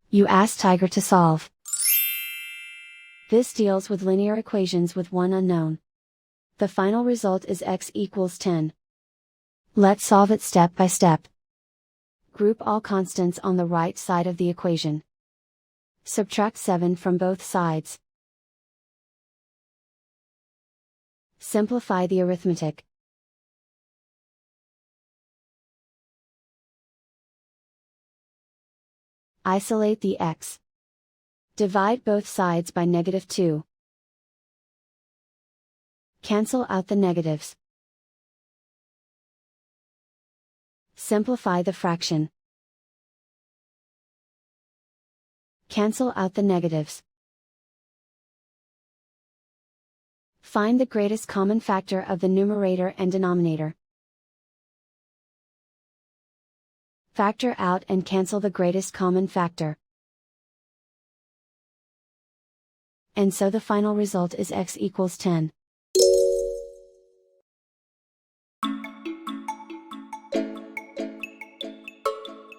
You ask Tiger to solve. This deals with linear equations with one unknown. The final result is x equals 10. Let's solve it step by step. Group all constants on the right side of the equation. Subtract 7 from both sides. Simplify the arithmetic. Isolate the x. Divide both sides by -2. Cancel out the negatives. Simplify the fraction. Cancel out the negatives. Find the greatest common factor of the numerator and denominator. Factor out and cancel the greatest common factor. And so the final result is x equals 10.